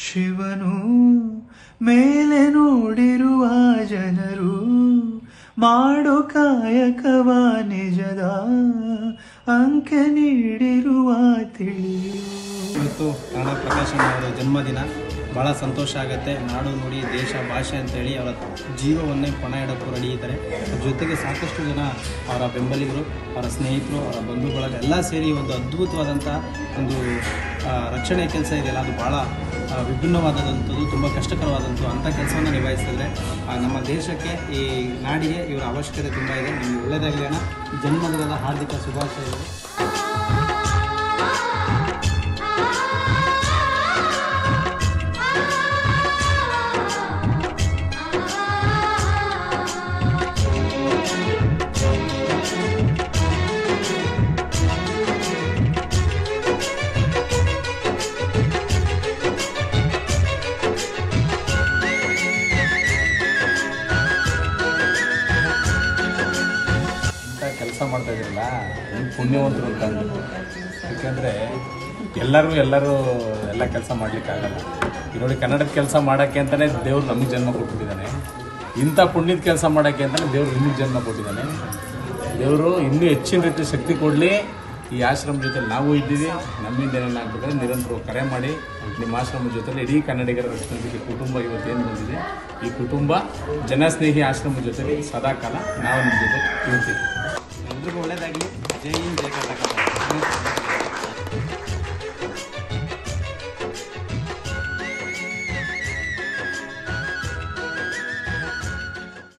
ಶಿವನು ಮೇಲೆ ನೋಡಿರುವ ಜನರು ಮಾಡು ಕಾಯಕವ ನಿಜದ ಅಂಕೆ ನೀಡಿರುವ ತಿಳಿಯು. ಇವತ್ತು ಕನ್ನಡ ಪ್ರಕಾಶನ ಅವರ ಜನ್ಮದಿನ. ಭಾಳ ಸಂತೋಷ ಆಗುತ್ತೆ. ನಾಡು ನುಡಿ ದೇಶ ಭಾಷೆ ಅಂತೇಳಿ ಅವರ ಜೀವವನ್ನೇ ಪಣ ಇಡೋಕ್ಕೂ ರೆಡಿ ಇದ್ದಾರೆ. ಜೊತೆಗೆ ಸಾಕಷ್ಟು ಜನ ಅವರ ಬೆಂಬಲಿಗರು, ಅವರ ಸ್ನೇಹಿತರು, ಅವರ ಬಂಧುಗಳು ಎಲ್ಲ ಸೇರಿ ಒಂದು ಅದ್ಭುತವಾದಂಥ ಒಂದು ರಕ್ಷಣೆ ಕೆಲಸ ಇದೆಯಲ್ಲ, ಅದು ಭಾಳ ವಿಭಿನ್ನವಾದಂಥದ್ದು, ತುಂಬ ಕಷ್ಟಕರವಾದಂಥದ್ದು. ಅಂಥ ಕೆಲಸವನ್ನು ನಿಭಾಯಿಸಿದ್ರೆ ನಮ್ಮ ದೇಶಕ್ಕೆ, ಈ ನಾಡಿಗೆ ಇವರ ಅವಶ್ಯಕತೆ ತುಂಬ ಇದೆ. ನಿಮಗೆ ಒಳ್ಳೆಯದಾಗಲಿ ಅಣ್ಣ. ಜನ್ಮದಿನದ ಹಾರ್ದಿಕ ಶುಭಾಶಯಗಳು. ಕೆಲಸ ಮಾಡ್ತಾ ಇದ್ದೀರಲ್ಲ, ನೀವು ಪುಣ್ಯವಂತರು ಅಂತ ಅಂದರು. ಯಾಕೆಂದರೆ ಎಲ್ಲರೂ ಎಲ್ಲ ಕೆಲಸ ಮಾಡಲಿಕ್ಕಾಗಲ್ಲ. ನೋಡಿ, ಕನ್ನಡದ ಕೆಲಸ ಮಾಡೋಕ್ಕೆ ಅಂತಲೇ ದೇವ್ರು ನಮಗೆ ಜನ್ಮ ಕೊಟ್ಬಿಟ್ಟಿದ್ದಾನೆ. ಇಂಥ ಪುಣ್ಯದ ಕೆಲಸ ಮಾಡೋಕ್ಕೆ ಅಂತಲೇ ದೇವ್ರು ನಿಮಗೆ ಜನ್ಮ ಕೊಟ್ಟಿದ್ದಾನೆ. ದೇವರು ಇನ್ನೂ ಹೆಚ್ಚಿನ ರೀತಿ ಶಕ್ತಿ ಕೊಡಲಿ. ಈ ಆಶ್ರಮ ಜೊತೆಲಿ ನಾವು ಇದ್ದೀವಿ. ನಮ್ಮಿಂದ ಏನೇನಾಗಬೇಕಾದ್ರೆ ನಿರಂತರ ಕರೆ ಮಾಡಿ ನಿಮ್ಮ ಆಶ್ರಮದ ಜೊತೆಲಿ ಇಡೀ ಕನ್ನಡಿಗರ ರಕ್ಷಣೆ ಕುಟುಂಬ ಇವತ್ತೇನು ಬಂದಿದೆ, ಈ ಕುಟುಂಬ ಜನಸ್ನೇಹಿ ಆಶ್ರಮದ ಜೊತೆಲಿ ಸದಾಕಾಲ ನಾವು ನಿಮ್ಮ ಜೊತೆ ಇರ್ತೀವಿ. ಎಲ್ರಿಗೂ ಒಳ್ಳೆಯದಾಗಲಿ. ಜೈ ಹಿಂದ್, ಜೈ ಕರ್ನಾಟಕ.